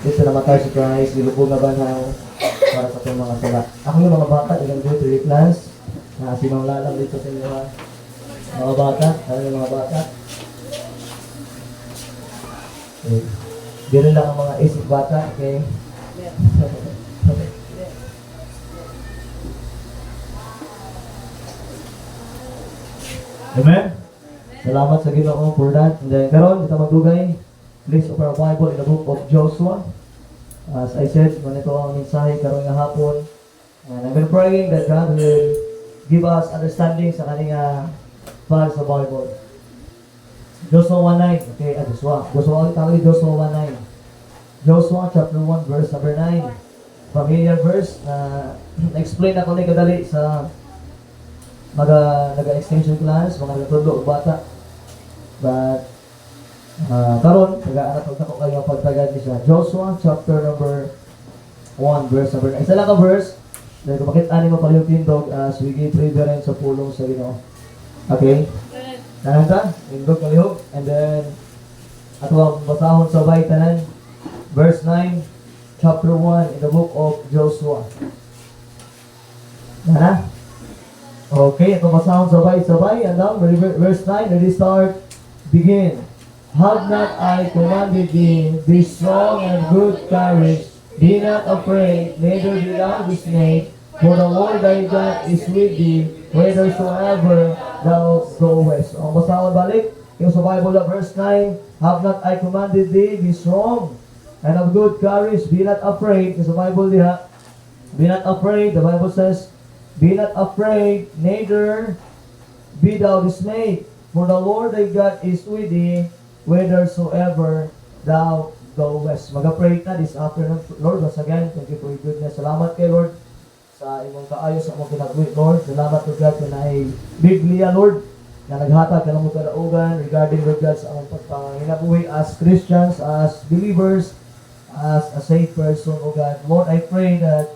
Dito namatay si Christ, nilubog na banhaw para sa itong mga sala. Ako yung mga bata, ilang dito i-class, na sinanglalang dito sa inyo ha. Mga bata, ano yung mga bata? Okay. Ganun lang ang mga isip bata, okay? Amen? Salamat sa Ginoo for that. And then, karon kita magdugay. Please open our Bible in the book of Joshua. As I said, manito ang mensahe karon nga hapon. And I've been praying that God will give us understanding sa kaning para sa Bible. Joshua 1:9. Okay, Joshua. Joshua, tawag Joshua 1:9. Joshua chapter 1 verse number 9. Familiar verse na explain ako ni kadali sa naga-extension class, mga nagtudlo bata. But karon nag-aanat ko kayo pagtagad ni siya. Joshua chapter number 1 verse number 9. Isa lang ka verse. Dahil kung bakit ani mo pala yung tindog as we give reverence sa pulong sa Ginoo. Okay? Tanan ka? Tindog kalihog. And then ato basahon sa tanan. Verse 9 chapter 1 in the book of Joshua. Nana? Okay, ito basahon sabay. And now, verse 9, ready start. Begin. Have not I commanded thee, be strong and good courage, be not afraid, neither be thou dismayed, for the Lord thy God is with thee, whithersoever thou goest. Ang basahon balik, yung sa Bible na verse 9, have not I commanded thee, be strong and of good courage, be not afraid. Yung sa Bible diha, be not afraid, the Bible says, be not afraid, neither be thou dismayed, for the Lord thy God is with thee, whithersoever thou goest. Mag-pray na this afternoon, Lord. Once again, thank you for your goodness. Salamat kay Lord sa imong kaayo sa among ginagawin, Lord. Salamat to God na ay Biblia, Lord, na naghatag ka ng mga kalaugan regarding, Lord God, sa among pagpanginabuhi as Christians, as believers, as a saved person, O God. Lord, I pray that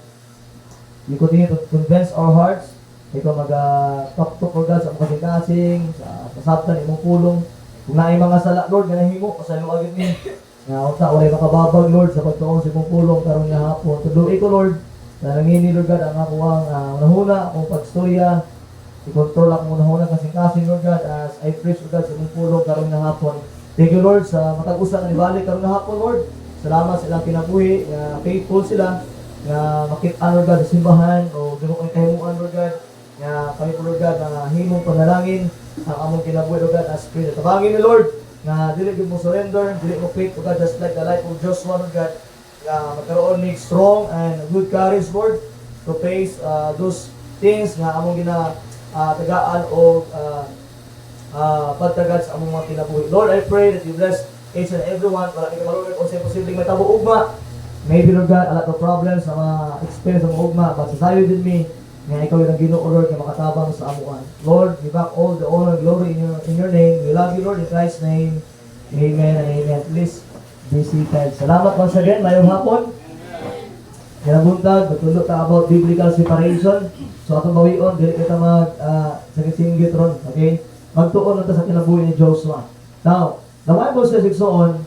you continue to convince our hearts. Ikaw mag-talk-talk, Lord God, sa mga kasing-kasing, sa pasabtan, imong pulong. Kung naay mga sala, Lord, ganahimo, pasalo agad ni. Nga, unta, walay makababag, Lord, sa pagtuon sa imong pulong, karong nga hapon. Tuduin ko, Lord, na nangini, Lord God, ang ako ang unahuna, akong pagstorya, i-control akong unahuna kasing-kasing, Lord God, as I preach, Lord God, sa imong pulong, karong nga hapon. Thank you, Lord, sa matag-usa na ibalik, karong nga hapon, Lord. Salamat sa ilang kinabuhi, na faithful sila, na makita, Lord God, sa simbahan, o gano'n kay kahimuan, Lord God, na kami po, Lord God, na himong panalangin, ang among kinabuhi, Lord God, as prayer. Tabangin ni Lord, na dili mo surrender, dili mo faith, Lord God, just like the life of Joshua, Lord God, na magkaroon ni strong and good courage, Lord, to face those things na among tagaan o pagtagad sa among mga kinabuhi. Lord, I pray that you bless each and everyone, wala kayo malulog kung sa'yo posibleng may tabo ugma. Maybe, Lord God, a lot of problems na ma-experience ng ugma, but sa sayo din me, nga ikaw yung Ginoo, Lord, na makatabang sa amuan. Lord, give back all the honor and glory in your name. We love you, Lord, in Christ's name. Amen and amen. Please be seated. Salamat once again. Mayong hapon. Kinabuntag, matulog ta about biblical separation. So, atong bawion, dili kita singgit ron. Okay? Magtuon na sa kinabuhi ni Joshua. Now, the Bible says, on,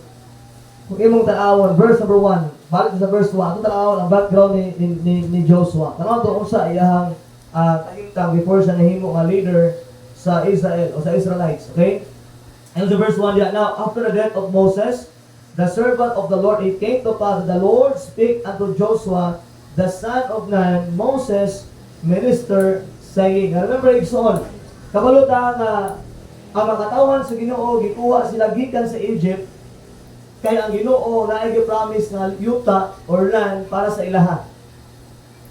kung imong tanawon, verse number 1, balik sa verse 1, atong tanawon ang background ni Joshua. Tanawon to kung sa iyahang kahintang before siya nahimo nga leader sa Israel o sa Israelites. Okay? And the verse 1 diya, now, after the death of Moses, the servant of the Lord, it came to pass that the Lord spake unto Joshua, the son of Nun, Moses' minister, saying, remember, Igsoon, kabaluta nga ang mga katawan sa Ginoo gikuha sila gikan sa Egypt, kaya ang Ginoo naay gi-promise nga yuta or land para sa ilaha.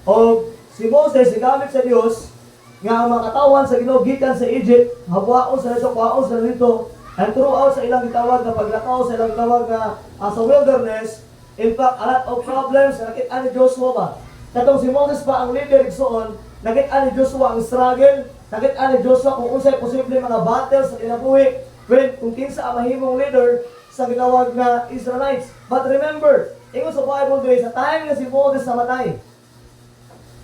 O si Moses gigamit sa Dios nga ang mga katawan sa Ginoo gikan sa Egypt, habwaon sa dito, and throughout sa ilang gitawag na paglakaw sa ilang gitawag na sa wilderness, in fact, a lot of problems na nakita ni Joshua ba? Katong si Moses pa ang leader igsoon, nakita ni Joshua ang struggle, nakita ni Joshua kung unsay posible mga battles sa kinabuhi, kung kinsa ang mahimong leader sa ginawag na Israelites. But remember, ingon sa Bible today, sa time na si Moses namatay,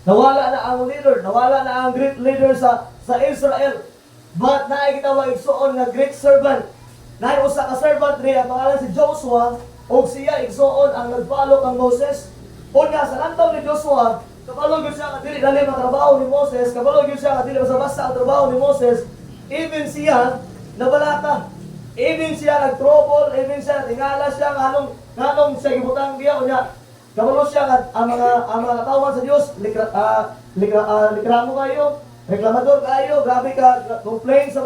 nawala na ang leader, nawala na ang great leader sa Israel. But naay gitawag igsoon nga great servant. Naay usa ka servant ri ang pangalan si Joshua, O siya igsuon ang nag-follow kang Moses. O nga sa lantaw ni Joshua, kabalo gyud siya nga dili dali ang trabaho ni Moses, kabalo gyud siya nga dili basta-basta ang trabaho ni Moses. Even siya nabalaka. Even siya nag-trouble, even siya tingala siya nganong siya gibutang diya unya. Kabalo siya nga ang mga katawan sa Dios, likramo kayo, reklamador kayo, grabe ka complain sa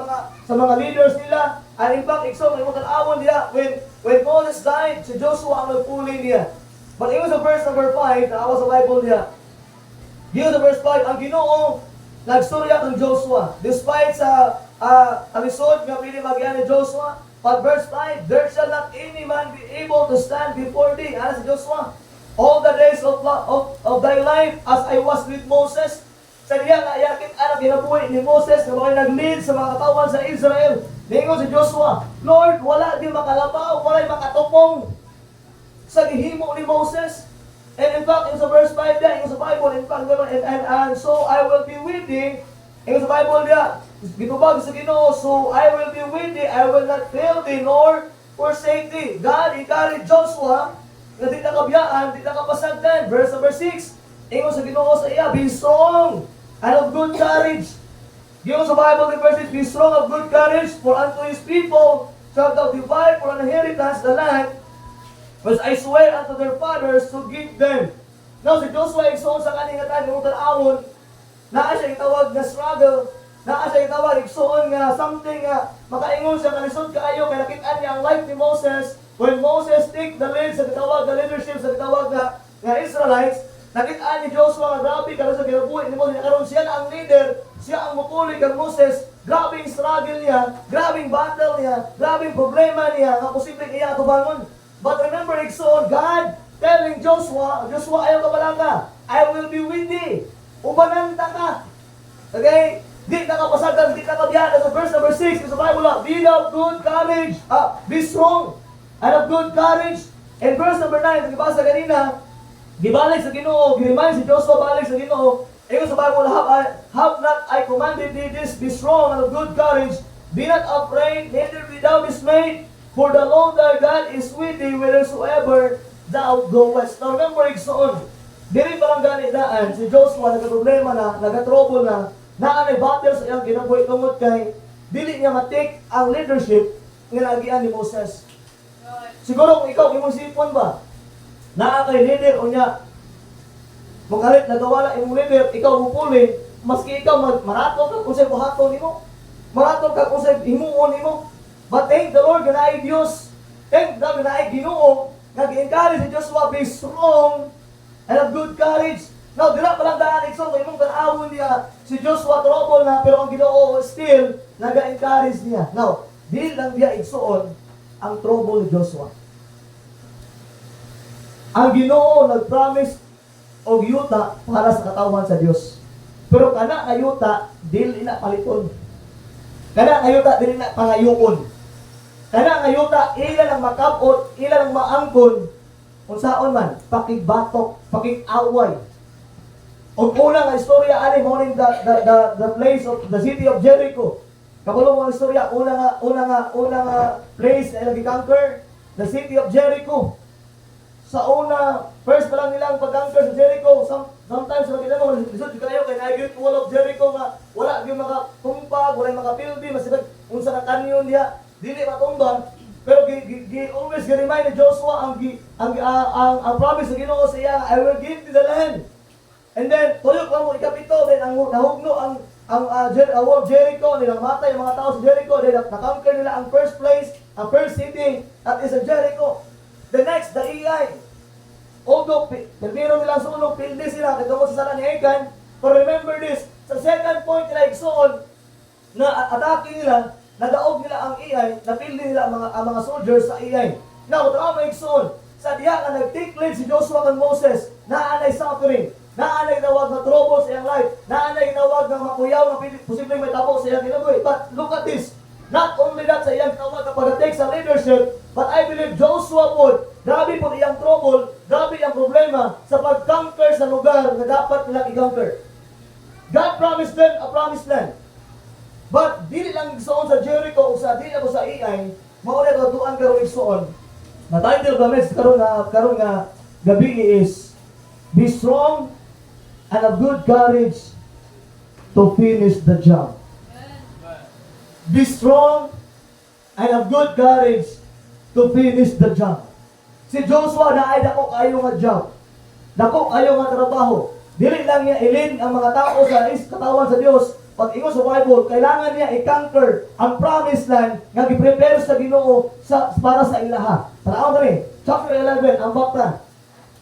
mga leaders nila. And in fact, ikso may mga awon diya when Moses died, si Joshua ang nagpuli niya. But it was sa verse number 5, naawa sa Bible niya. Dito sa verse 5, ang Ginoo nagstorya kang Joshua. Despite sa alisod nga pili magyan ni Joshua, but verse 5, there shall not any man be able to stand before thee. Ano si Joshua? All the days of thy life as I was with Moses. Sa diya nga yakit anak ginabuhi ni Moses na mga nag-lead sa mga katawan sa Israel. Ningon si Joshua, Lord, wala di makalabaw, wala makatupong sa gihimo ni Moses. And in fact, in sa verse 5 diya, in sa Bible, in fact, and so I will be with thee. In sa Bible diya, gitubag sa Ginoo, so I will be with thee, I will not fail thee, nor forsake thee. God encouraged Joshua na di na kabiyaan, di na kapasagdan. Verse number 6, ingon sa Ginoo sa iya, be strong and of good courage. Ginoo sa Bible in verse 6, be strong of good courage, for unto his people shalt thou divide for an inheritance the land, which I swear unto their fathers to give them. Now, si Joshua igsoon sa kaningatan ng utan-awon, naa siya itawag na struggle, naa siya itawag igsoon nga something nga makaingon siya kalisod kaayo, kaya nakitaan niya ang life ni Moses. When Moses take the lead sa kitawag na leadership sa kitawag nga Israelites, nakitaan ni Joshua nga grabe kada sa kinabuhi ni Moses. Karon siya na ang leader, siya ang mupuli kang Moses. Grabing struggle niya, grabing battle niya, grabing problema niya, nga posibleng iya tubangon. But remember, igsoon, God telling Joshua, Joshua, ayaw ka pala ka, I will be with thee. Ubananta ka. Okay? Di ka kapasagan, di ka kabiyahan. Sa verse number 6, sa Bible, be of good courage, be strong, and of good courage. And verse number 9, nagibasa kanina, gibalik sa Ginoo, giriman si Joshua balik sa Ginoo. Ayun sa Bible, have not I commanded thee this, be strong and of good courage, be not afraid, neither be thou dismayed, for the Lord thy God is with thee whithersoever thou goest. Now remember, igsoon, diri pa lang gani daan, si Joshua nagka-problema na, nagka-trouble na, naanay battle sa iyang ginabuhi tungod kay dili niya matik ang leadership nga nagian ni Moses. Siguro kung ikaw imong sipon ba, naa kay leader o niya, magalit nagawala imong leader, ikaw mupuli, maski ikaw maraton ka kung sa'y buhaton nimo, maraton ka kung sa'y himuon nimo. But thank the Lord, ganaay Diyos, thank the ganaay Ginoo, nag-encourage si Joshua, be strong and of good courage. Now, dila pa lang daan, ikso, kung imong tanawon niya, si Joshua trouble na, pero ang Ginoo still, nag-encourage niya. Now, di lang niya iksoon ang trouble ni Joshua. Ang Ginoo nag-promise og yuta para sa katawan sa Dios. Pero kana nga yuta dili na paliton. Kana nga yuta dili na pangayuon. Kana nga yuta ila lang makabot, ila lang maangkon unsaon man pakigbatok, pakig-away. Og una nga istorya ani mo ning the place of the city of Jericho. Kabalo mo istorya una nga place na gi-conquer, the city of Jericho. Sa una, first pa lang nilang pag-conquer sa Jericho, sometimes makita mo, lisod kayo kay na-great wall of Jericho nga wala yung makapumpag, wala yung makapildi, masibag unsa na kanyon diha, dili matumba. Pero always gi-remind ni Joshua ang promise sa Ginoo sa iya, I will give thee the land. And then tuyok lang mo ikapito, then ang nahugno ang wall of Jericho, nilang matay ang mga tao sa Jericho, then na-conquer nila ang first place, ang first city, that is Jericho. The next, the Ai. Although, pero nilang sulong, pildi sila, katungkol sa sala ni Achan. But remember this, sa second point nila, igsoon, na atake nila, nadaog nila ang Ai, napildi nila ang mga soldiers sa Ai. Now, tama igsoon, sa diha ka nag-take lead si Joshua and Moses, naanay suffering, naanay nawag na trouble sa iyang life, naanay nawag na makuyaw na posibleng may tapos sa iyang kinabuhi. But look at this, not only that sa iyang tawag na pag-take sa leadership, but I believe Joshua would, grabe po iyang trouble, grabe iyang problema sa pag-conquer sa lugar na dapat nilang i-conquer. God promised them a promised land. But dili lang igsoon sa Jericho o sa dili ako sa Ai, mauna ka tuan karon igsoon. Na title of the message karon nga gabi is Be strong and of good courage to finish the job. Be strong and of good courage to finish the job. Si Joshua na ay dako kayo nga job. Dako kayo nga trabaho. Dili lang niya ilin ang mga tao sa katawan sa Dios. Pag ingon sa Bible, kailangan niya i-conquer ang promised land nga gi-prepare sa Ginoo para sa ilaha. Tanaw diri, chapter 11 ang bakta.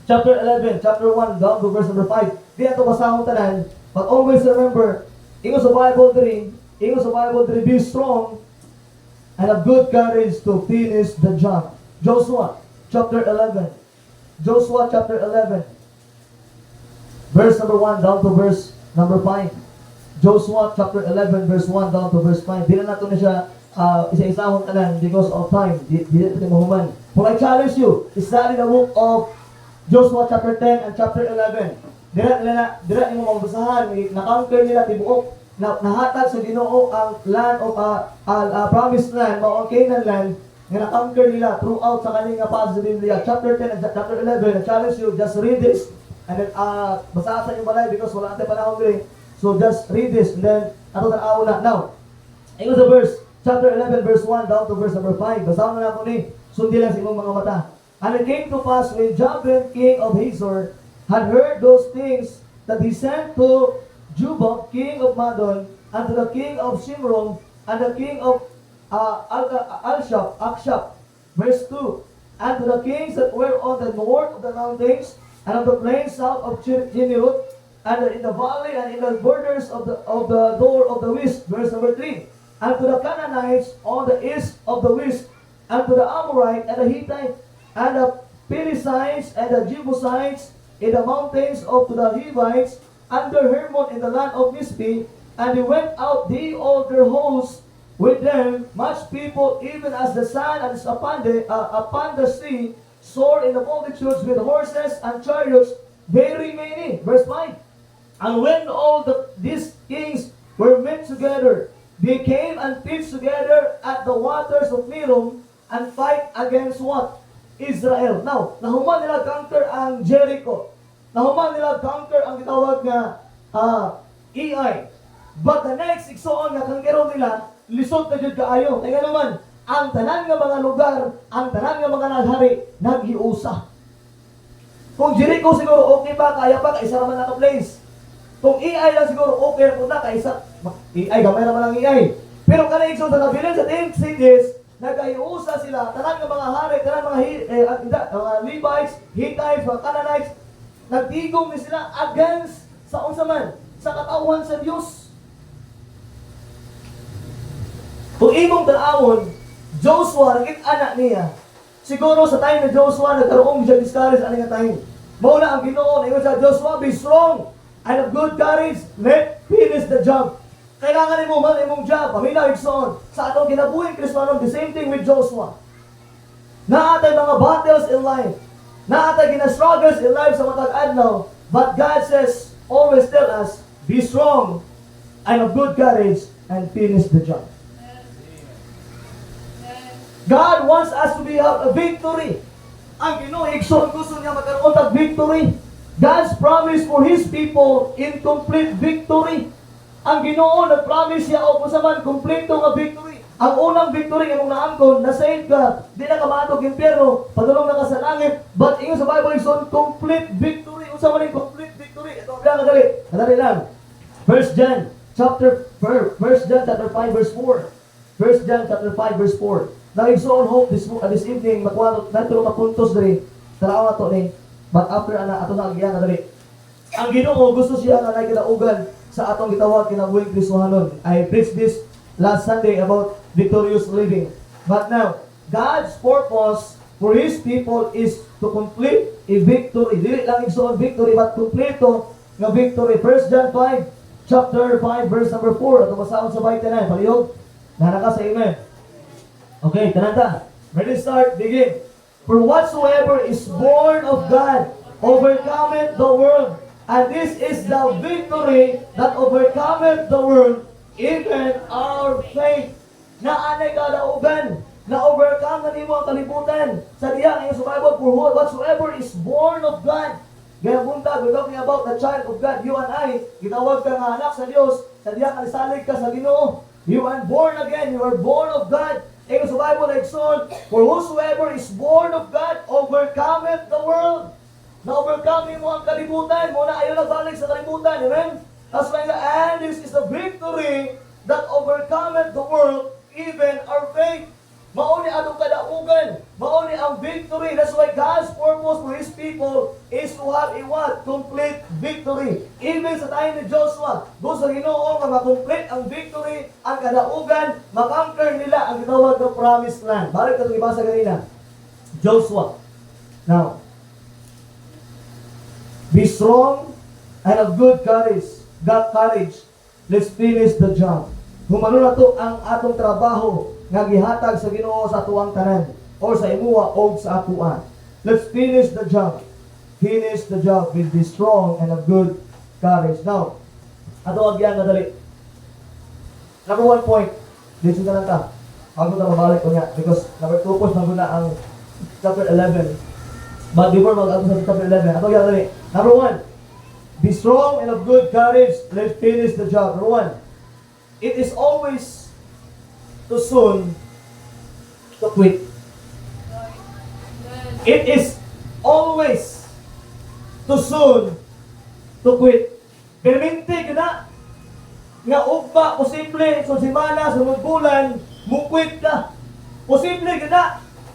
Chapter 11, chapter 1 down to verse number 5. Di ato basahon tanan, but always remember, ingon sa Bible diri, be strong and have good courage to finish the job. Joshua chapter 11. Joshua chapter 11. Verse number 1 down to verse number 5. Joshua chapter 11 verse 1 down to verse 5. Di na nato na siya isa-isahon tanan because of time. Di natin mahuman. For I challenge you, study the book of Joshua chapter 10 and chapter 11. Dira mo mabasahan, na-conquer nila tibuok, nahatag sa Ginoo ang land of promised land, mao ang Canaan land, nga na-conquer nila throughout sa kaning nga passage sa Biblia. Chapter 10 and chapter 11, I challenge you, just read this. And then, basahan sa inyong balay because wala natin panahon din. So just read this and then ato tanaw na. Now, ingon sa verse, chapter 11 verse 1 down to verse number 5. Basahan na ako ni, sundi lang sa imong mga mata. And it came to pass when Jabin, king of Hazor, had heard those things, that he sent to Jubal, king of Madon, and to the king of Shimron, and the king of Akshap. Verse 2. And to the kings that were on the north of the mountains, and on the plains south of Chinirut, and in the valley and in the borders of the door of the west. Verse number 3. And to the Canaanites on the east of the west, and to the Amorite and the Hittite, and the Perizzites and the Jebusites in the mountains of to the Hivites, under Hermon in the land of Mizpe. And they went out, they all their hosts with them, much people, even as the sand and is upon the sea, sore in the multitudes with horses and chariots, very many. Verse 5. And when all these kings were met together, they came and pitched together at the waters of Merom and fight against what? Israel. Now, nahuman nila conquer ang Jericho. Nahuman nila conquer ang gitawag nga Ai. But the next igsoon nga kanggero nila, lisod na jud kaayo. Kaya naman, ang tanan nga mga lugar, ang tanan nga mga naghari, naghiusa. Kung Jericho siguro okay pa, kaya pa, kaisa naman na place. Kung AI lang siguro, okay po na, kaisa, AI, gamay naman ang AI. Pero kanaigsoon sa nabilin sa 10 cities, naghiusa sila, tanan nga mga hari, tanan mga Levites, Hittites, mga Canaanites, nagtigong ni sila against sa unsaman, sa katauhan sa Diyos. Kung imong tanawon, Joshua, naging anak niya. Siguro sa time ni Joshua, nagkaroong siya discourage ano nga time. Mauna ang Ginoo, ingon sa Joshua, be strong and of good courage, let finish the job. Kailangan mo man imong job, pamilya igsoon. Sa atong kinabuhing Kristiyanon, the same thing with Joshua. Naatay mga battles in life. Naatay gina-struggles in life sa matag adlaw. But God says, always tell us, be strong and of good courage and finish the job. God wants us to have a victory. Ang Ginoo igsoon gusto niya magkaroon ng victory. God's promise for His people in complete victory. Ang Ginoo nag-promise siya o kung saan kompleto nga victory. Ang unang victory imong naangkon, na-save ka, di na ka maatog impyerno, padulong na ka sa langit. But ingon sa Bible igsoon complete victory. Unsa man yung complete victory? Ito lang kadali lang. 1 John chapter 5 verse 4. 1 John chapter 5 verse 4. Now, igsoon hope this evening, nato mapuntos diri, tarawa to ni, but after ato na agyan na diri. Ang Ginoo gusto siya nga nagkilaugan sa atong gitawag kinabuhing Kristohanon. I preached this last Sunday about victorious living. But now, God's purpose for His people is to complete a victory. Dili lang igsoon victory, but kompleto nga victory. 1 John 5, chapter 5, verse number 4. Ato basahon sa bahay tanan, palihog. Nanaka sa amen. Okay, tananda. Ready, start, begin. For whatsoever is born of God overcometh the world. And this is the victory that overcometh the world, even our faith. Na anay kalaugan. na overcome na nimo ang kalibutan. Sa diya ngayon sa Bible, for whatsoever is born of God. Gaya bunta, we're talking about the child of God. You and I, gitawag ka nga anak sa Diyos, sa diya kalisalig ka sa Ginoo. You are born again, you are born of God. Ngayon sa Bible, like son, for whosoever is born of God, overcometh the world. Na-overcome mo ang kalibutan. Muna ayaw nagbalik sa kalibutan. Amen? That's why, and this is the victory that overcometh the world, even our faith. Mauni atong kadaugan. Mauni ang victory. That's why God's purpose for His people is to have a what? Complete victory. Even sa time ni Joshua, gusto Ginoo nga ma-complete ang victory, ang kadaugan, makonquer nila ang gitawag na promised land. Balik itong ibasa kanina. Joshua. Now, be strong and of good courage. Got courage. Let's finish the job. Humano na to ang atong trabaho nga gihatag sa Ginoo sa atuang tanan or sa imuha o sa atuan. Let's finish the job. Finish the job with be strong and of good courage. Now, ato agyan na dali. Number 1 point. Dito na lang ta. Bago na mabalik ko niya because number 2 points na ang chapter 11. But before mag-ato sa chapter 11, ato agyan dali. Number 1. Be strong and of good courage. Let's finish the job. Number 1. It is always too soon to quit. It is always too soon to quit. Perminti ka na nga ugba, posible, so simana, sunod bulan, mukwit ka. Posible ka na,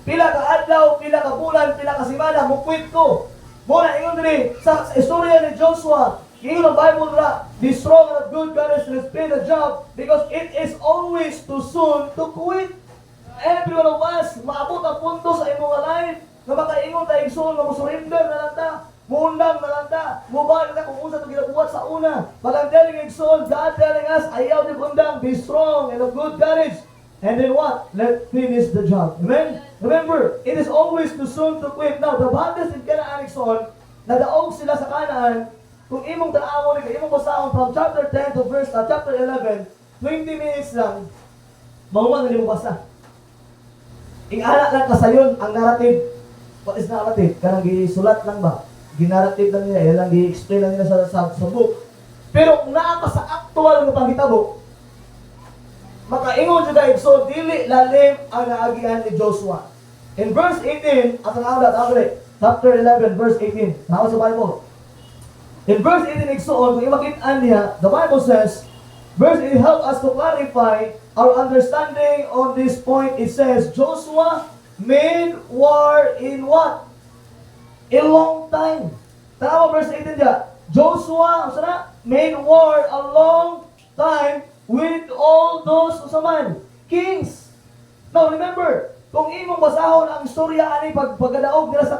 pila ka adlaw, pila ka bulan, pila ka simana, mukwit ko. Muna, ingon din, sa istorya ni Joshua, ingon ang Bible na, be strong and of good courage to finish the job because it is always too soon to quit. Every one of us, maabot ang punto sa imong life na makaingon tayo igsoon na musurrender na lang ta, muundang na lang ta, mubalik na kung unsa ito ginabuhat sa una. Pag ang telling igsoon, God telling us, ayaw di undang, be strong and of good courage. And then what? Let's finish the job. Amen? Remember, it is always too soon to quit. Now, the Baptist in Canaan igsoon, nadaog sila sa Canaan. Kung imong tanawon ni imong basahon from chapter 10 to chapter 11, 20 minutes lang, mahuman na mo basa. Ingala lang kasayon ang narrative. What is narrative? Kanang gisulat lang ba? Ginarrative lang nila, ilang gi-explain lang nila sa book. Pero kung naa ka sa actual nga panghitabo, makaingon siya dahil so dili lalim ang naagian ni Joshua. In verse 18, at ang awlat, chapter 11, verse 18, nawa sa Bible. In verse 18, igsoon, kung imakitaan niya, the Bible says, verse 18 help us to clarify our understanding on this point. It says, Joshua made war in what? A long time. Tama verse 18 niya. Joshua, made war a long time with all those usaman, kings. Now remember, kung imong basahon ang istorya ani pagkadaog nila sa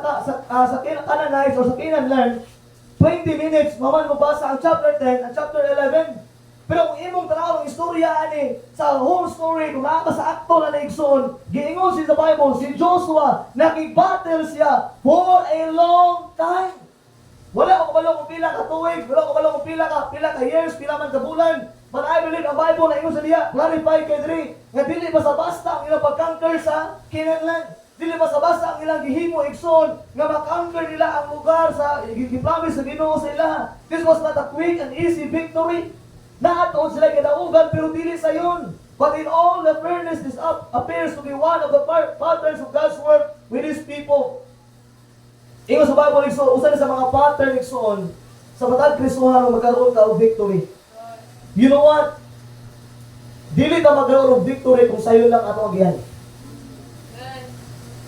Canaanites or sa Canaan land, 20 minutes, maman mo basa ang chapter 10 at chapter 11. Pero kung imong tanaw ang istorya ani, sa whole story, kung nakaka sa akto na naigsoon, giingon si sa Bible, si Joshua, nakig-battle siya for a long time. Wala ko kabalo kung pila ka tuig, wala ko kabalo kung pila ka years, pila man ka bulan. But I believe ang Bible na ingon sa diya, clarify kay diri, nga dili basta-basta ang ilang pag-conquer sa Canaan land. Dili basta-basta ang ilang gihimo igsoon nga ma-conquer nila ang lugar sa gi-promise sa Ginoo sa ilaha. This was not a quick and easy victory. Naatoon sila kadaugan pero dili sayon. But in all the fairness, this appears to be one of the patterns of God's work with His people. Ingon sa Bible igsoon, usa sa mga pattern igsoon sa matag Kristohano magkaroon ka og victory. You know what? Dili ka magkaroon og victory kung sayo lang ato agihan.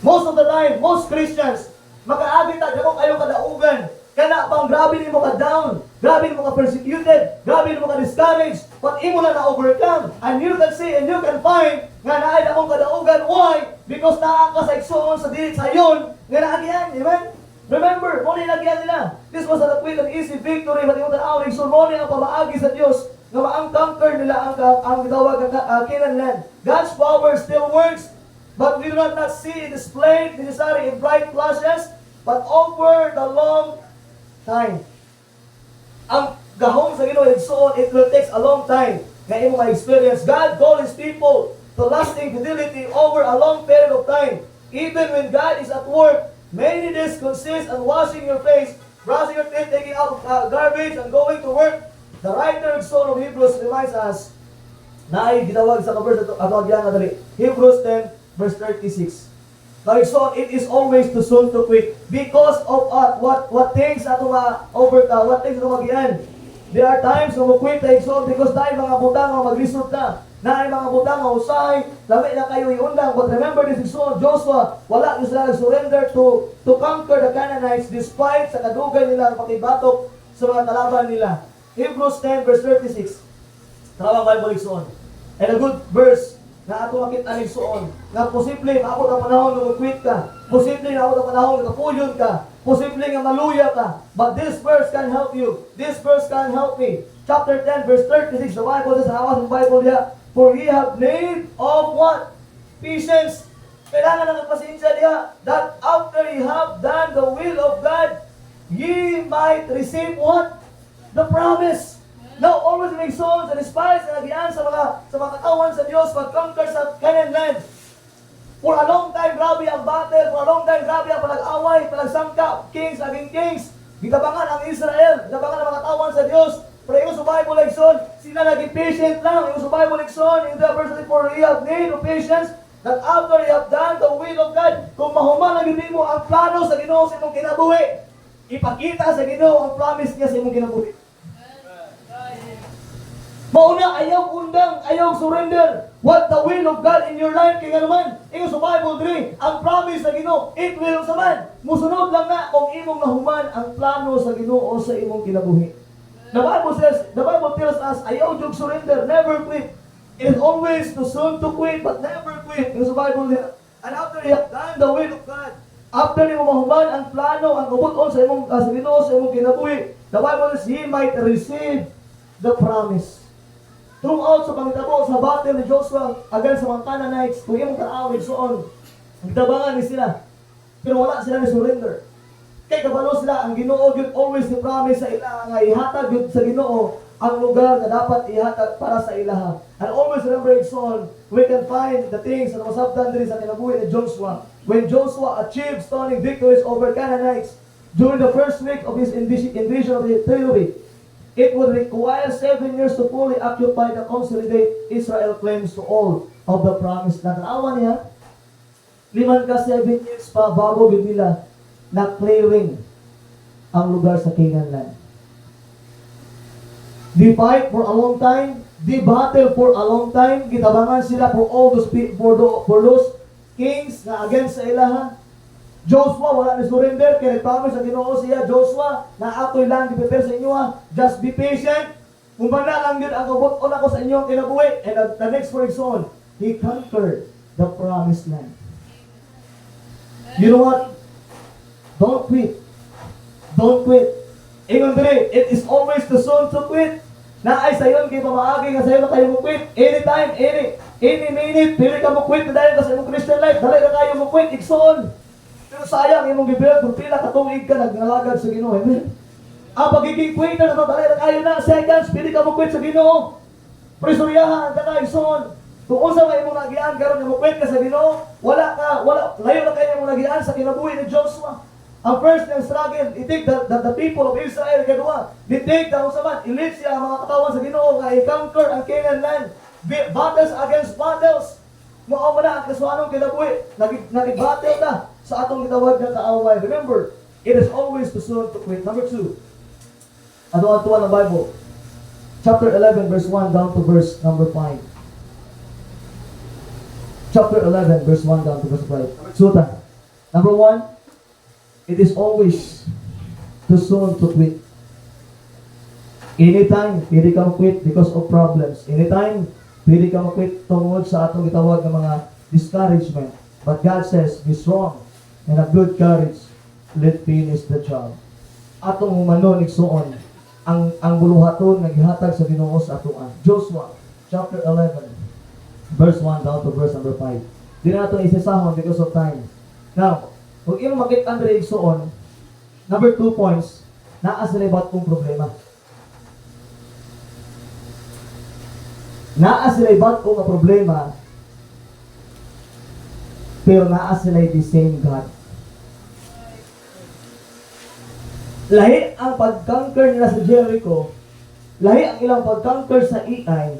Most of the time, most Christians, makaagi ta dako kayo kadaugan. Kana pang grabe nimo ka down, grabe nimo ka persecuted, grabe nimo ka discouraged, but imo na na-overcome. And you can see and you can find nga naay akong kadaugan. Why? Because naa ka sa igsoon sa dili sayon nga naagihan, amen? Remember, mo ni nagyan nila. This was a quick and easy victory, but yung tanaw igsoon mo ni ang pamaagi sa Dios nga maang-conquer nila ang gitawag Canaan land. God's power still works. But we do not see it displayed necessarily in bright flashes, but over the long time. Ang gahom sa Ginoo igsoon, it will take a long time na imo ma-experience. God called His people to lasting fidelity over a long period of time. Even when God is at work, many days consist on washing your face, brushing your teeth, taking out garbage, and going to work. The writer of Son of Hebrews reminds us na ay gitawag sa verse ato agyan na dali. Hebrews 10 verse 36. Like so, it is always too soon to quit because of what things ato what things ato magian. There are times na mo quit tayo so because dahil mga butang nga maglisod na. Na ay mga butang nga usahay, lami na kayo iundang. But remember this is so Joshua, wala yung sila surrender to conquer the Canaanites despite sa kadugay nila pakibatok sa mga kalaban nila. Hebrews 10 verse 36. Tawag Bible igsoon. And a good verse na ato makita ning suon nga posible maabot ang panahon nga mag-quit ka, posible na abot ang panahon nga kapuyon ka, posible nga maluya ka, but this verse can help you, this verse can help me. Chapter 10 verse 36, the Bible says, hawas ng Bible diya, for ye have need of what? Patience. Kailangan ng pasensya diya, that after ye have done the will of God, ye might receive what? The promise. Now, always make souls and spies na nagiyan sa mga katawan sa Diyos pag-conquer sa Canaan land. For a long time, grabe ang battle. For a long time, grabe ang palag-away, palagsangka, kings, naging kings. Gitabangan ang Israel, gitabangan ang mga katawan sa Diyos. Pero yung sa Bible lekson, sila naging patient lang. Yung sa Bible lekson, in the verse 34, you have need of patience that after you have done the will of God, kung mahuman ang hindi mo ang plano sa Ginoo sa imong kinabuhi, ipakita sa Ginoo ang promise niya sa imong kinabuhi. Mauna, ayaw undang, ayaw surrender. What the will of God in your life, kaya naman, ito sa Bible 3, ang promise sa Ginoo, it will saman. Musunod lang nga kung imong nahuman ang plano sa Ginoo sa imong kinabuhi. The Bible says, the Bible tells us, ayaw jug surrender, never quit. It is always too soon to quit, but never quit. Ito sa Bible niya. And after you have done the will of God, after mo mahuman ang plano, ang ubuton sa imong sa Ginoo sa imong kinabuhi, the Bible says, he might receive the promise. Throughout sa pangitabo sa battle ni Joshua against sa mga Canaanites, kung imong kaawid soon, nagtabangan ni sila. Pero wala sila ni surrender. Kay kabalo sila, ang Ginoo yun always ni promise sa ila nga ihatag yun sa Ginoo ang lugar na dapat ihatag para sa ilaha. And always remember it soon, we can find the things na masabtan din sa kinabuhi ni Joshua. When Joshua achieved stunning victories over Canaanites during the first week of his invasion of the territory, it would require 7 years to fully occupy the consolidate Israel claims to all of the promised land. Awa niya, 7 years pa bago nila na clearing ang lugar sa Canaan land. They fight for a long time, they battle for a long time, gitabangan sila for all those for those kings na against sa ilaha. Joshua, wala na surrender, kaya nag-promise sa Ginoo siya, Joshua, na ako'y lang i-prepare sa inyo ha. Just be patient. Umana lang yun ang ubot-on ako sa inyo kinabuhi. And the next verse on, he conquered the promised land. You know what? Don't quit. Don't quit. Ingon dire, it is always too soon to quit. Na ay sayon kay pamaagi nga sayon na kayo mo quit. Anytime, any minute, pili ka mo quit dahil ka sa imong Christian life, dahil ka kayo mo quit, iksoon. Pero sayang, imong gibuild, kung pila katuig ka, nagnalagad sa Ginoo. Amen? Ang pagiging quitter na ito, dali na kayo na, seconds, pili ka mo quit sa Ginoo. Presuryahan ka na, ison. Kung unsa ka imong nagian, karon mo quit ka sa Ginoo, layo na kayo imong nagian sa kinabuhi ni Joshua. Ang first yung struggle, i-take the people of Israel, kadua, i-take the usaman, i-lead siya ang mga katawan sa Ginoo, nga i-conquer ang Canaan land. Battles against battles. Mao man ang kasuanong kinabuhi, nag-battle na sa atong gitawag na kaaway. Remember, it is always too soon to quit. Number 2, ato-atuan ng Bible. Chapter 11, verse 1 down to verse number 5. Chapter 11, verse 1 down to verse 5. Suta. Number 1, it is always too soon to quit. Anytime, pwede kang quit because of problems. Anytime, pwede kang quit tungod sa atong gitawag ng mga discouragement. But God says, be strong and have good courage. Let finish the job. Atong humanon igsuon ang buluhaton nga gihatag sa Ginoo sa atoan. Joshua chapter 11 verse 1 down to verse number 5. Di na nato isasahon because of time. Now, kung imong makita andre igsuon, number 2 points, naa sila batong problema. Naa sila batong nga problema pero naa sila the same God. Lahi ang pag-conquer nila sa Jericho, lahi ang ilang pag-conquer sa Ai,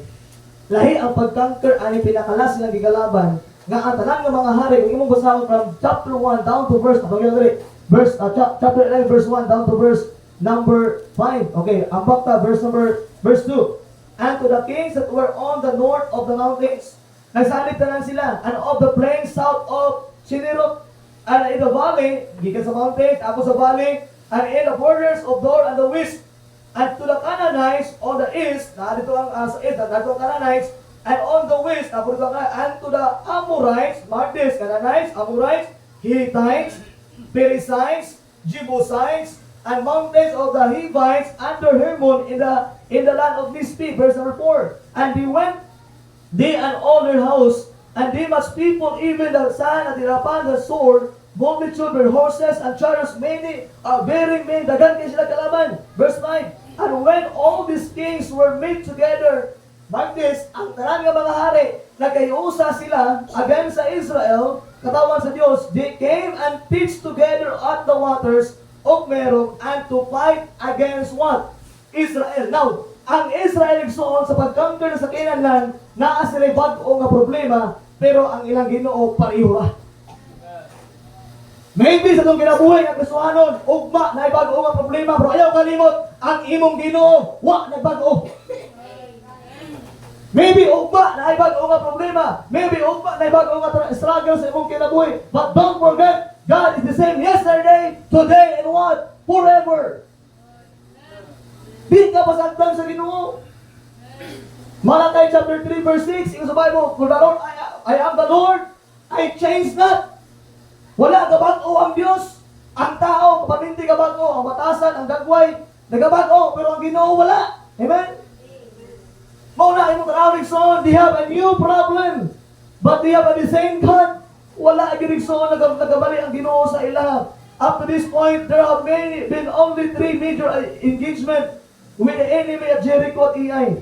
lahi ang pag-conquer ani pinakalas silang gigalaban, nga ang tanan nga mga hari, kung imong basahon from chapter 1 down to chapter 11 verse 1 down to verse number 5. Okay, ang bakta verse 2. And to the kings that were on the north of the mountains, nagsalit na sila, and of the plains south of Shinerot, and in the valley, gikan sa mountains, ako sa valley, and in the borders of Dor and the west, and to the Canaanites on the east, na dito ang sa east, na dito ang Canaanites, and on the west, and to the Amorites, mark this, Canaanites, Amorites, Hittites, Perizzites, Jebusites, and mountains of the Hivites under Hermon in the land of Mizpeh, verse number 4. And they went, they and all their house, and they much people, even the sand and the rapan, the sword, multitude with horses and chariots, many bearing men, dagan kayo sila kalaban. Verse 9. And when all these kings were met together, mark this, ang tanan nga mga hari, nagkayusa sila against sa Israel, katawan sa Diyos, they came and pitched together at the waters of Merom, and to fight against what? Israel. Now, ang Israel igsoon sa pagconquer sa Canaan land, naa sila bag-o nga problema, pero ang ilang Ginoo pareho ra. Maybe sa itong kinabuhay ng Kristohanon, ugma na bag-o nga problema, pero ayaw kalimot, ang imong Ginoo, wa na bag-o. Maybe ugma na bag-o nga problema, maybe ugma na bag-o nga struggle sa imong kinabuhay, but don't forget, God is the same yesterday, today, and what? Forever. Di ka pasagdan sa Ginoo. Malachi chapter 3 verse 6, yung sa Bible, for the Lord, I am the Lord, I change not. Wala kabago ang Diyos. Ang tao, paninti kabago, ang batasan, ang gagway, nagabago, pero ang Ginoo wala. Amen? Mauna, imong tarawig son, they have a new problem, but they have the same God. Wala girigsoon nagabali ang Ginoo sa ila. Up to this point, there have been only 3 major engagement with the enemy at Jericho at Ai.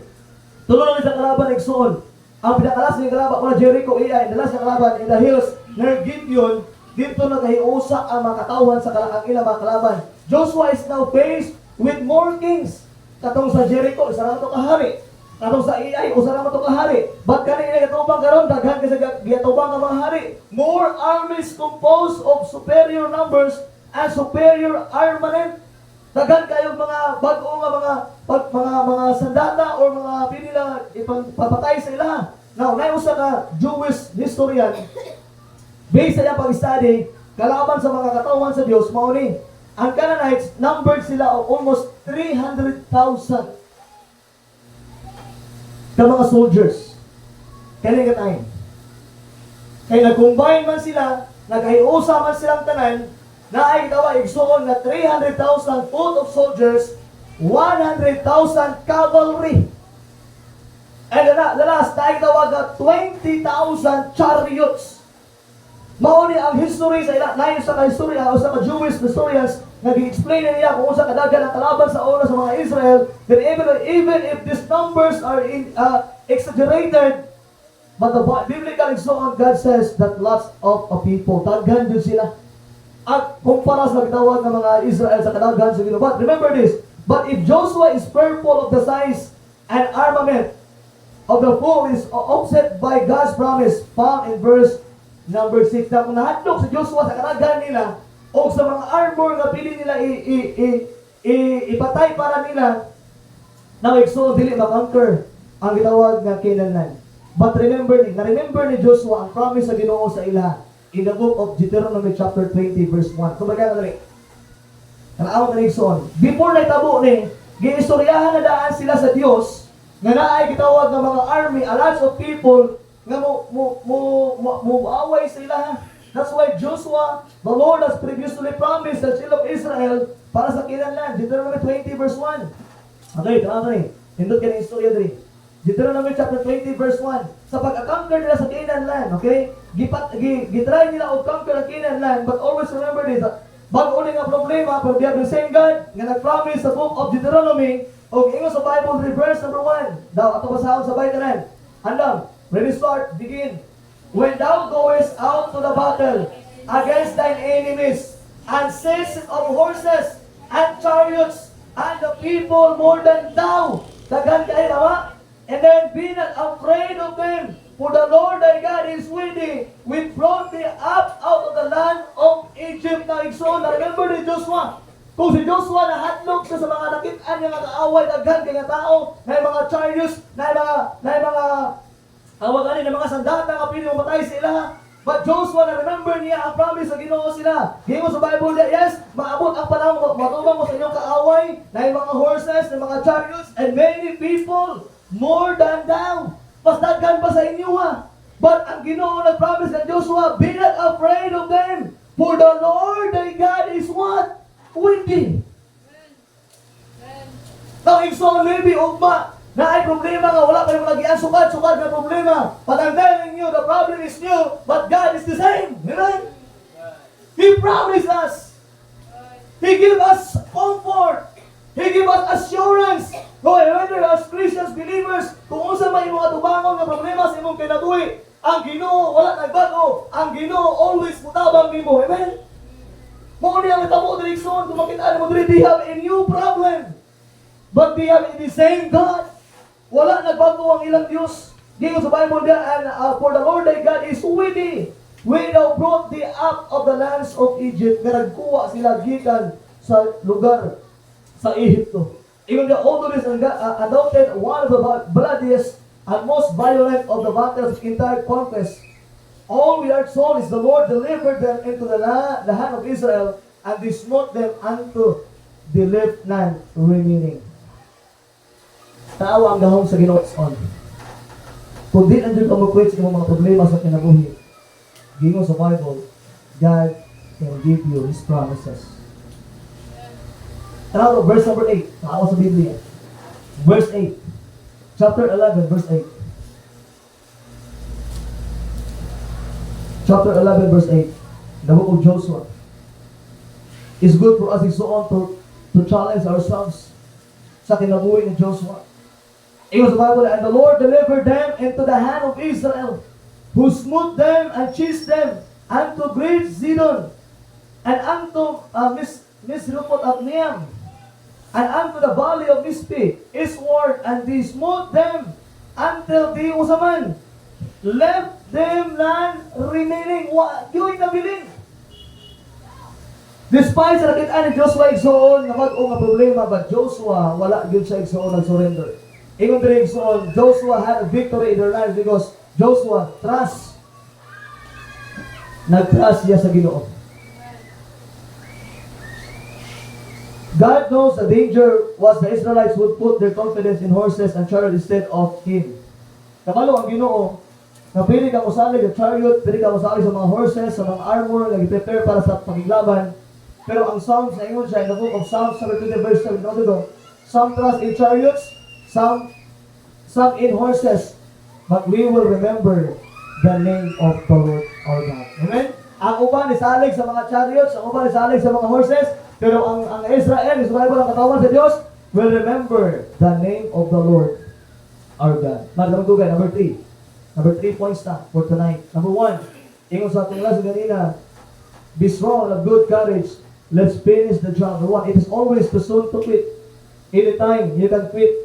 Tuloy sa kalaban igsoon. Ang pinakalas ng kalaban mula Jericho, Ai, dalas ng kalaban in the hills near Gideon, dito nagkahiusa ang mga katawan sa ang ilang mga kalaban. Joshua is now faced with more kings. Katong sa Jericho, isa lang ito kahari. Katong sa Ai, usa naman ito kahari. Ba't kanina gatubang karon, daghan kasi gatubang ang mga hari. More armies composed of superior numbers and superior armament. Daghan kayong mga bag-o nga mga sandata or mga pinila ipapatay sa ila. Now, usa ka Jewish historian, based sa iyang pag-study, kalaban sa mga katawan sa Diyos, mauni, ang Canaanites, numbered sila of almost 300,000 ka mga soldiers. Kaya nga tayo. Kaya nag-combine man sila, nagkahiusa man silang tanan, na ay tawa igsoon na 300,000 foot of soldiers, 100,000 cavalry. And the last, na ay tawag na 20,000 chariots. Mauni ang history sa ila, nayon sa ka-historia o sa ka-Jewish historians, nag-explain na niya kung sa kadagan ang kalaban sa una sa mga Israel, that even if these numbers are exaggerated, but the biblical and so on, God says that lots of people, daghan din sila. At kumpara sa nagtawag ng mga Israel sa kadagan sa Ginoo. But remember this, but if Joshua is fearful of the size and armament of the foe is offset by God's promise, found in verse number 6, na kung nahadlok sa Joshua sa kadagan nila, o sa mga armor na pili nila ipatay para nila, na igsoon dili makonquer ang gitawag nga Canaan land. But remember ni Joshua ang promise sa Ginoo sa ila in the book of Deuteronomy chapter 20 verse 1. Kumbaga na rin. Kanaawag na igsoon. Before na itabo ni, giistoryahan na daan sila sa Dios nga naay gitawag ng mga army, a lot of people nga mo away sa ila. That's why Joshua, the Lord has previously promised the children of Israel para sa Canaan land. Deuteronomy 20 verse 1. Okay, tama rin. Hindot ka ng istorya din. Deuteronomy chapter 20 verse 1. Sa pag-conquer nila sa Canaan land, okay? Gitry nila o conquer ang Canaan land, but always remember this, bago ulit nga problema, pero they have the same God nga nag-promise sa book of Deuteronomy, o ingo sa Bible, verse number 1. Daw, ato basahon sa Bible. Andam, ready start, begin. when thou goest out to the battle against thine enemies, and seest of horses and chariots, and the people more than thou. Daghan kayo, tama? And then be not afraid of them, for the Lord thy God is with thee, which brought thee up out of the land of Egypt. Now, so, remember ni Joshua, kung si Joshua nahatlog siya sa mga nakitaan niya nga kaaway, daghan kay nga tao, na mga chariots, na mga awagan ng mga sandata nga pili mamatay sila. But Joshua na remember niya ang promise sa Ginoo sila. Ginoo sa Bible that yes, maabot ang panahon matubang mo sa inyong kaaway, na mga horses, na mga chariots, and many people more than thou. Mas daghan pa sa inyo ha. But ang Ginoo nag-promise ng Joshua, be not afraid of them, for the Lord thy God is what? With thee. Now, igsoon maybe ugma na ay problema nga wala kayong lagian sukad na problema. But I'm telling you, the problem is new, but God is the same. Amen? He promised us. He gave us comfort. He gave us assurance. No, whether as Christians, believers, kung unsa may mga tubangon nga problema sa imong kinabuhi, ang Ginoo wala nagbago. Ang Ginoo always mutabang nimo. Amen? Mo ni ang tamo diri son, kung makita mo diri, they have a new problem. But they have the same God. Wala nagbago ang ilang Diyos. Dito sa Bible diyan, and for the Lord thy God is with thee, when thou brought thee up of the lands of Egypt. Nga nagkuha sila gikan sa lugar sa Ehipto. Even the oldest and adopted one of the bloodiest and most violent of the battles of entire conquest. All we are told is the Lord delivered them into the hand of Israel, and they smote them unto the left none remaining. Tao ang gahong sa Ginoo on. Kung di nandiyo ka mag-quit sa mga problema sa kinabuhi, Ginoo sa Bible, God can give you His promises. Tanaw, verse number 8. Tanaw sa Biblia. Verse 8. Chapter 11, verse 8. Chapter 11, verse 8. The book of Joshua. It's good for us so on to challenge ourselves sa kinabuhi ni Joshua. It was the Bible, and the Lord delivered them into the hand of Israel, who smote them and chased them unto great Zidon, and unto Misrephoth-Abneam, and unto the valley of Mizpe, eastward, and they smote them until they usaman left them none remaining. Yung nabiling. Despite sa nakitaan ni Joshua igsoon nga mag-o nga problema, but Joshua wala gyud siya igsoon nag-surrender. Ingon diri igsoon, Joshua had a victory in their lives because Joshua nag-trust siya sa Ginoo. God knows the danger was the Israelites would put their confidence in horses and chariots instead of Him. Kabalo ang Ginoo, na pwede ka musali sa chariot, pwede ka musali sa mga horses, sa mga armor, nag-prepare para sa pagiglaban. Pero ang Psalms, na ingon siya in the book of Psalms, chapter 20, verse 7, some trust in chariots, some in horses, but we will remember the name of the Lord our God. Amen? Ang uban isalig sa mga chariots, ang uban isalig sa mga horses, pero ang Israel, Bible ang katawan sa Diyos, will remember the name of the Lord our God. Magdamagdugay, number 3. Number 3 points na for tonight. Number 1, ingon sa ating lesson kanina, be strong and of good courage. Let's finish the job. Number 1, it is always too soon to quit. Anytime you can quit,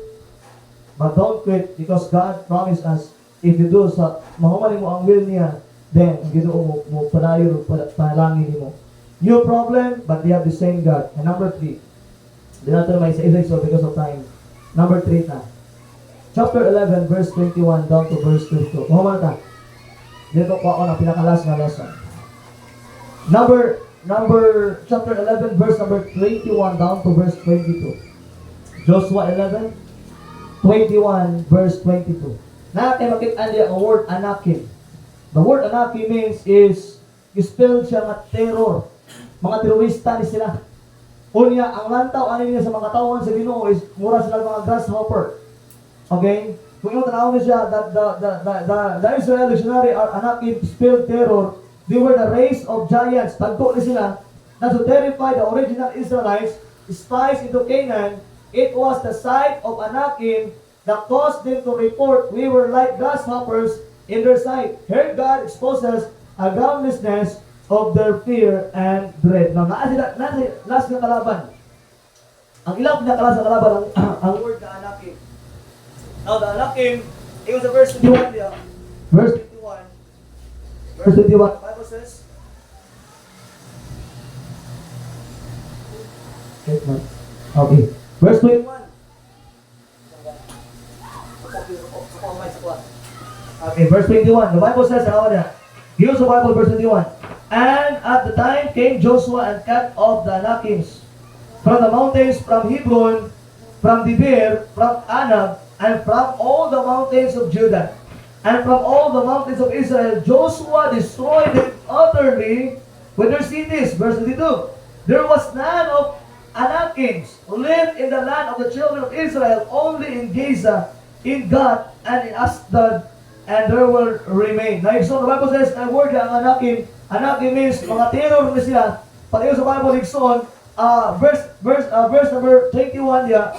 but don't quit because God promised us, if you do sa mahumanin mo ang will niya, then Ginoo mo padayon panalangin mo. New problem, but they have the same God. And number 3, di natin may isa-isa so because of time. Number 3 na. Chapter 11, verse 21 down to verse 22. Mahuman ka. Dito ko ako ng pinakalas na lesson. Chapter 11, verse number 21 down to verse 22. Joshua 11, 21, verse 22. Natin makita niya ang word anakim. The word anakim means is spelled siya nga terror. Mga terorista ni sila. Unya, ang lantaw ano niya sa mga tawon sa Ginoo is mura sila mga grasshopper. Okay? Kung yung tanawin niya siya, the Israel dictionary are anakim spelled terror. They were the race of giants. Tagpo ni sila na to terrify the original Israelites, spies into Canaan. It was the sight of Anakim that caused them to report, we were like grasshoppers in their sight. Here God exposes a groundlessness of their fear and dread. Now, last na kalaban. Ang ilang pinakalas sa kalaban, ang word na anakim. Now, the anakim, it was a verse 21 there. Verse 21. Verse 21, the Bible says, okay. Verse 21. Okay, verse 21. The Bible says, here's the Bible, verse 21. And at the time came Joshua and cut off the Anakims from the mountains, from Hebron, from Debir, from Anab, and from all the mountains of Judah, and from all the mountains of Israel. Joshua destroyed them utterly with their cities. Verse 22. There was none of Anakims lived in the land of the children of Israel, only in Gaza, in Gath, and in Ashdod, and there will remain. Now, so the Bible says, ang word ang Anakim, Anakim means mga terror na sila. Pag sa Bible, Nixon, verse number 21 niya,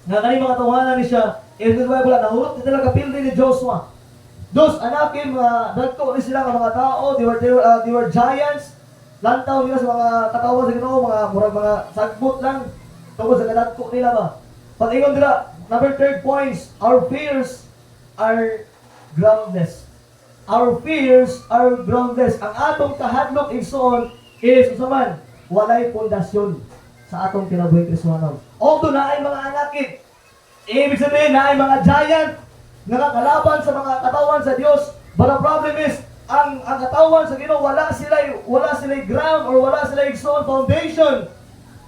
nga kani mga tawanan ni siya, in the Bible, nahulot nila kapildi ni Joshua. Those Anakim, dagko ni sila mga tao, they were giants. Lantaw nila sa mga katawan sa Ginoo, mga sagbot lang tungkol sa kadagko nila ba. Patingon nila, number 3 points, our fears are groundless. Our fears are groundless. Ang atong kahadlok igsoon is usaman, walay pundasyon sa atong kinabuhi Kristiyanon. Although naay mga anakit, ibig sabihin naay mga giant nakakalaban sa mga katawan sa Dios, but the problem is ang katawan sa Ginoo wala sila ground or wala sila igsoon foundation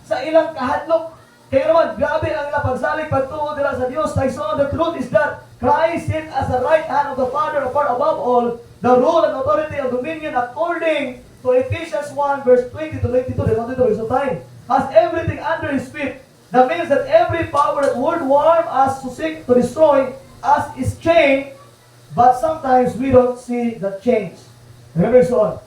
sa ilang kahadlok. Kaya naman grabe ang ilang pagsalig pagtuo nila sa Dios. So the truth is that Christ sit as the right hand of the Father, far above all the rule and authority and dominion, according to Ephesians 1 verse 20 to 22. They want to do it time. Has everything under His feet. That means that every power that would warm us to seek to destroy us is chained, but sometimes we don't see the change. Remember so,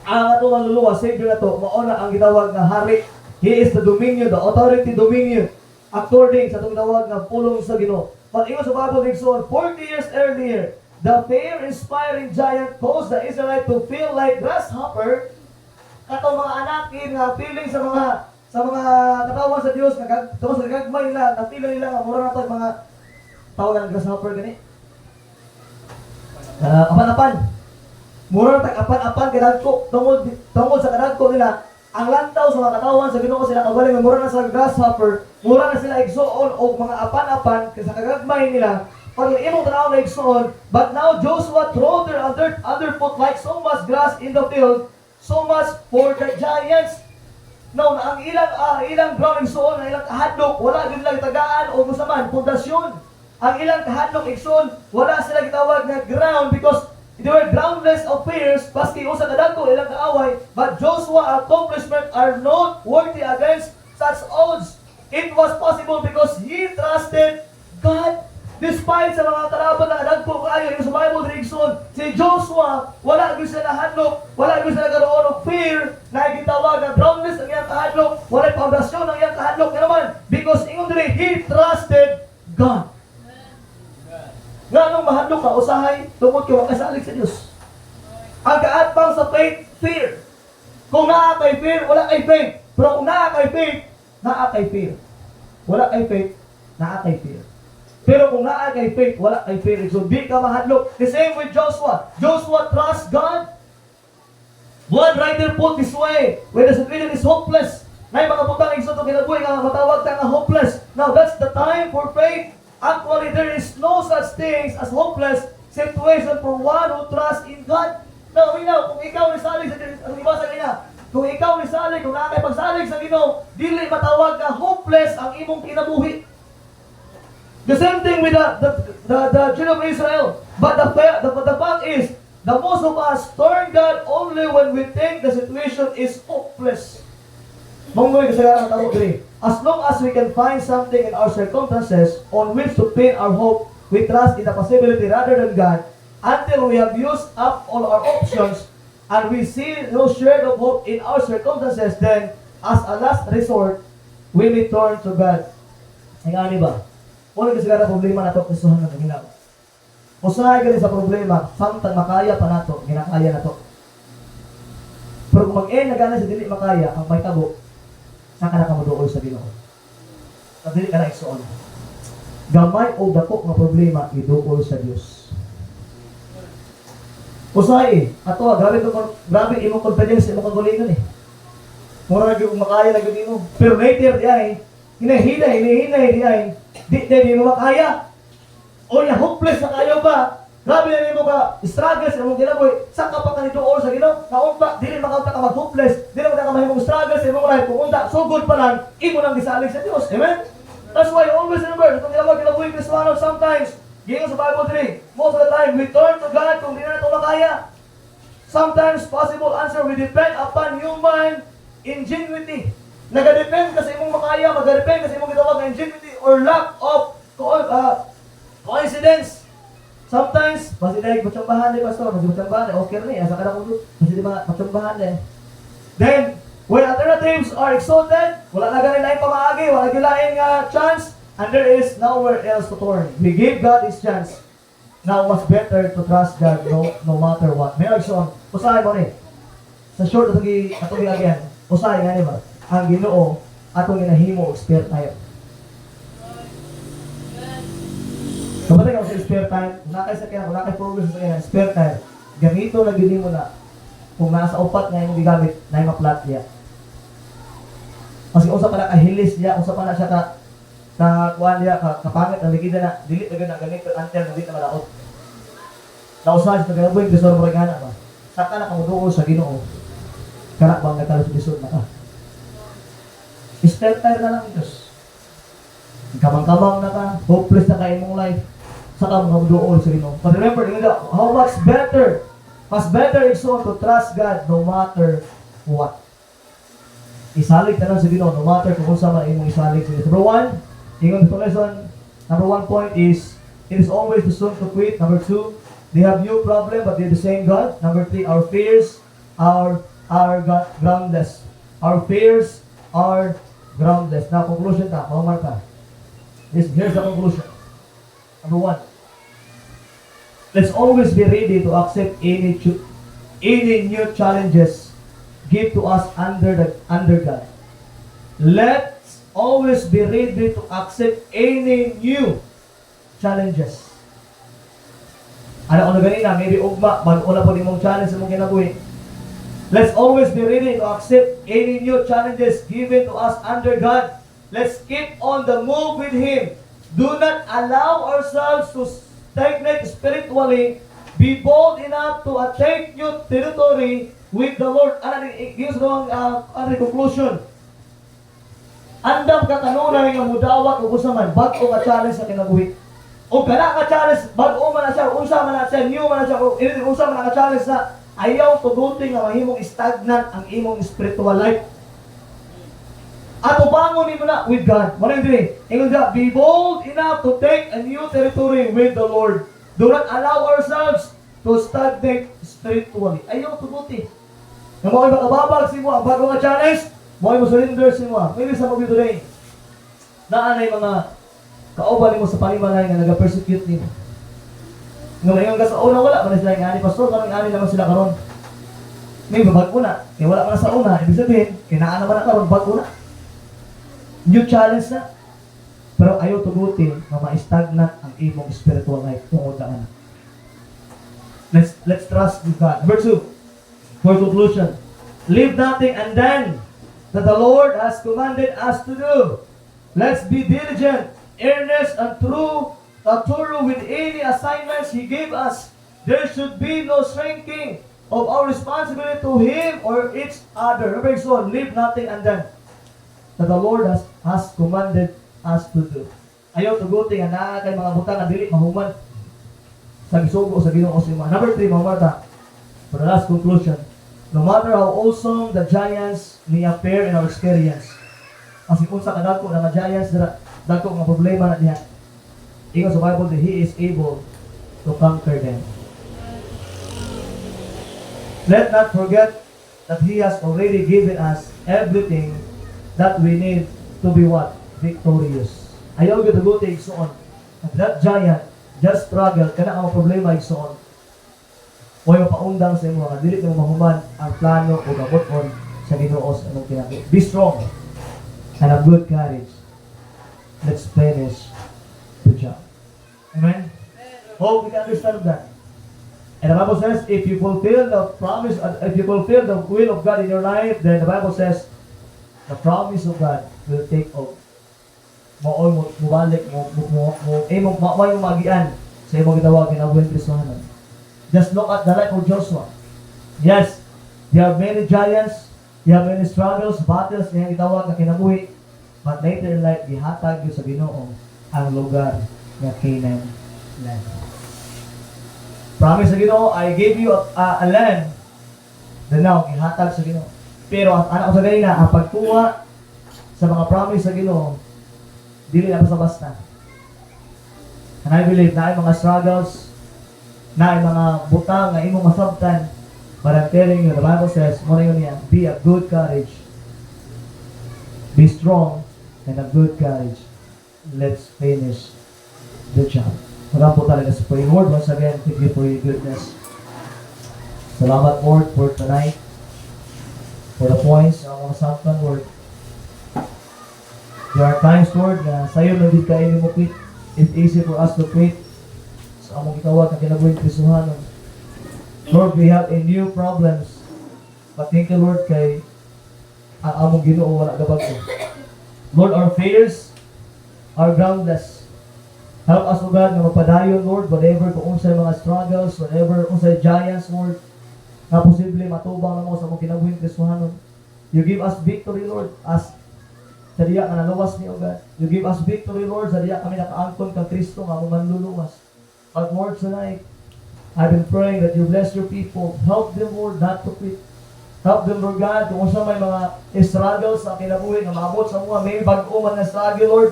ang atong manluluwa, Savior na to, mauna ang gitawag na hari. He is the dominion, the authority dominion, according sa itong tawag na pulong sa Ginoo. But even sa Bible, so 40 years earlier, the fear-inspiring giant caused the Israelites to feel like grasshopper. Katong mga anakin nga feeling sa mga katawan sa Dios, tungkol sa gagmay nila, na feeling nila nga mura na to mga tawag ng grasshopper gani. Apan-apan. Mura tag apan-apan kadagko tungod sa kadagko nila. Ang lantaw sa mga katawan sa Ginoo sila kagaling mura na sa grasshopper, mura na sila igsoon og mga apan-apan sa kagagmay nila. Pag imong tanaw na igsoon, but now Joshua threw their underfoot like so much grass in the field, so much for the giants. Now, ang ilang ground igsoon, ang ilang kahadlok, wala gyud lang tagaan o gusaman pundasyon. Ang ilang kahadlok igsoon, wala sila gitawag na ground because they were groundless of fears, baski usa kadagko ilang kaaway, but Joshua's accomplishments are not worthy against such odds. It was possible because he trusted God. Despite sa mga kalaban na kadagko kaayo sa Bible Rigson, si Joshua wala gyud siya nahadlok, wala gyud siya nagkaroon og fear na gitawag na groundless ang iyang kahadlok, wala pundasyon ang iyang kahadlok naman because ingon diri he trusted God. Nga nung mahadlok ka, usahay, tungkol ka makasalig sa Diyos. Ang kaatbang sa faith, fear. Kung naa kay fear, wala kay faith. Pero kung naa kay faith, naa kay fear. Wala kay faith, naa kay fear. Pero kung naa kay faith, wala kay fear. So di ka mahadlok. The same with Joshua. Joshua trusts God. One writer put this way, when the situation is hopeless. Ngay mga butang igsoon to kinabuhi nga matawag ta nga hopeless. Now that's the time for faith. Actually, there is no such thing as hopeless situation for one who trusts in God. Now, kung ikaw nisalig sa ang iba sa kanya, kung ikaw nisalig, kung nakakipagsalig sa Ginoo, dili matawag na hopeless ang imong kinabuhi. The same thing with the children of Israel. But the fact is, the most of us turn God only when we think the situation is hopeless. Monggoy kasagaran ang tawag. As long as we can find something in our circumstances on which to pin our hope, we trust in the possibility rather than God, until we have used up all our options and we see no shred of hope in our circumstances, then, as a last resort, we may turn to God. Ang ani ba? Muna kasagaran problema na ito, kasuhan ng kanila. Usahay gali sa problema, samtang makaya pa nato, ginakaya na to. Pero kung mag-end na gana sa dili makaya, ang may tabo, saan ka na kamuduol sa Ginoo? Sa dili ka na igsuon. Gamay o dako nga problema, iduol sa Dios. Usahay ato grabe imong confidence imong kagulingon eh. Mura gyud makaya na gyud nimo. Pero later di ay hinahinay di mo makaya. O ya hopeless na kayo ba? Grabe na nimo ka struggles imong ginaboy. Saka pa kaniduol sa Ginoo. Kaon pa dili makaunta ka mag-hopeless, dili ka mahimong struggles imong life kung unta sugod pa lang imo nang gisalig sa Dios. Amen. That's why always remember, itong kinabuhi Kristiyano sometimes, gingon sa Bible 3, most of the time, we turn to God kung di na ito makaya. Sometimes, possible answer will depend upon human ingenuity. Nagadepend kasi imong makaya, magadepend kasi imong gitawag na ingenuity or lack of coincidence. Sometimes, basi dahil matsambahan eh, pastor, basi matsambahan eh, okay rin eh, asa ka na kung basi di ba matsambahan eh. Then, when alternatives are exalted, wala na ganin laing pamaagi, wala gilaing chance, and there is nowhere else to turn. We gave God His chance. Now, what's better to trust God no matter what? May agson, usahay mo ni. Sa short atong again, usahay nga ni ba? Ang Ginoo atong ginahimo spare tayo. Kapatid ako sa spare time, kung nakay progress sa kanya, spare time, gamito na gini mo na kung nasa upat nga yung gigamit, na yung maplat niya. Kasi usa pa na kahilis niya, usa pa na siya kuhan niya, kapangit, ang likida na, dilit na ganit, until na na malaot. Nausahan siya, naganabuhin, Kristo na maragana ba? Saka na kamuduol sa Ginoo, kanak bang nagkalusod na ka? Spare time na lang, Diyos. Kamang-kamang na ka, hopeless na ka imong life, saka kamuduol sa Ginoo. But remember, how much better, mas better is so to trust God no matter what. Isalig na lang sa Ginoo, no matter kung saan man imong isalig sa Ginoo. Number 1, ingon ito lesson, number 1 point is, it is always too soon to quit. Number 2, they have new problem but they're the same God. Number 3, our fears are groundless. Our fears are groundless. Now, conclusion ta, pamamar ka. Here's the conclusion. Number 1, let's always be ready to accept any new challenges give to us under God. Let's always be ready to accept any new challenges. Ano ganina, maybe ugma, bago na po imong challenge sa mong kinabuhi. Let's always be ready to accept any new challenges given to us under God. Let's keep on the move with Him. Do not allow ourselves to stagnate spiritually. Be bold enough to attack new territory with the Lord. Gives ang conclusion. Andam ka kanunan nga mudawat ug usa man bag-o ka challenge sa kinabuhi. O kana ka challenge bag-o man na siya, unsa man na siya, new man na siya, o unsa man na ka challenge na ayaw tuguti nga mahimong stagnant ang imong spiritual life. Ato bangon nimo na with God. Mo rin ingon nga, be bold enough to take a new territory with the Lord. Do not allow ourselves to stagnate spiritually. Ayaw tuguti. Nga mo ay makababag si mo, ang bago nga challenge, mo ay mo surrender si mo. Maybe sa mga today, naanay mga kauban mo sa panimalay nga nag-persecute nimo. Nga mayon ka sa una, wala man sila nga ani pastor, kanang ani naman sila karon. May bago na, kaya wala man sa una, ibig sabihin, kinaan naman na karon bago na. New challenge na. Pero ayaw tuguti na ma-stagnant ang imong spiritual life tungod na. Let's trust in God. Number 2, for conclusion, leave nothing undone that the Lord has commanded us to do. Let's be diligent, earnest, and thorough with any assignments He gave us. There should be no shrinking of our responsibility to Him or each other. Number 1, leave nothing undone that the Lord has commanded us to do. Ayaw tuguti nga naa kay mga butang na dili mahuman sa gisugo sa Ginoo sa imo. Number 3, mga mata, for the last conclusion, no matter how awesome the giants may appear in our experience, kasi unsa kadako na mga giants dako nga problema na diha, ingon sa Bible that He is able to conquer them. Let not forget that He has already given us everything that we need to be what? Victorious. Ayaw gituguti igsuon. That giant just struggle, kana ang problema igsoon. O yung paundang sa imo, nga dili mo mahuman ang plano o gabuton sa Ginoo sa imong kinahanglan. Be strong and have good courage. Let's finish the job. Amen? Hope we can understand that. And the Bible says, if you fulfill the promise, if you fulfill the will of God in your life, then the Bible says, the promise of God will take off. Maoy mo balik mo magian sa imong gitawag kinabuhi Kristohanon. Just look at the life of Joshua. Yes, there are many giants, there are many struggles, battles na gitawag na kinabuhi, but later in life gihatag gyud sa Ginoo ang lugar nga Canaan land. Promise sa Ginoo, I gave you a land. Then now gihatag sa Ginoo. Pero ang anak ko sa ganina, ang pagkuha sa mga promise sa Ginoo, dili na basta-basta. And I believe na ay mga struggles, na ay mga butang na imong masabtan, but I'm telling you, the Bible says, muna yun yan, be of good courage, be strong, and of good courage. Let's finish the job. Maraming po talaga sa praying. Lord, once again, thank you for your goodness. Salamat, Lord, for tonight, for the points, ang mga sabtan, Lord. There are times, Lord, na sa'yo na di kayo mo quit. It's easy for us to quit sa among gitawag na kinabuhi Kristohanon. Lord, we have a new problems. But thank you, Lord, kay ang among Ginoo wala gabag ko. Lord, our fears are groundless. Help us, O God, na mapadayon, Lord, whatever kung unsay mga struggles, whatever unsay giants, Lord, na posible matubang na mo sa among kinabuhi Kristohanon. You give us victory, Lord, as sa diya nga naluwas ni O God. You give us victory, Lord, sa diya kami nakaangkon kang Kristo nga among manluluwas. But Lord, tonight, I've been praying that you bless your people. Help them, Lord, not to quit. Help them, Lord God, kung sa may mga struggles sa kinabuhi na maabot sa mga may bag-o man na struggle, Lord,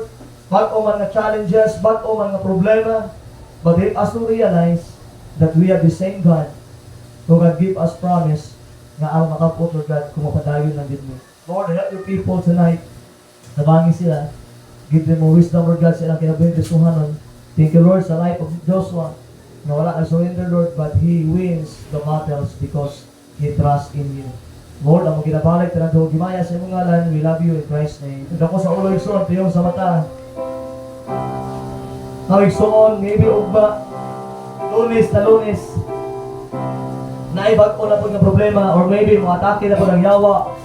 bag-o man na challenges, bag-o man na problema, but help us to realize that we have the same God who God give us promise na ang makapot, Lord God, kung mapadayon lang din mo. Lord, help your people tonight. Tabangin sila. Give them more wisdom, Lord God, sa ilang kinabuhi Kristohanon. Thank you, Lord, sa life of Joshua na wala nag-surrender, Lord, but he wins the battles because he trusts in you. Lord, ang mga ginabalik, tanang gimaya sa imong ngalan, we love you in Christ's name. Ito ko sa ulo igsoon, tuyong sa mata. Ang igsoon, maybe ugba, lunes na lunes, naibag ko na po ng problema, or maybe mga atake na po ng yawa,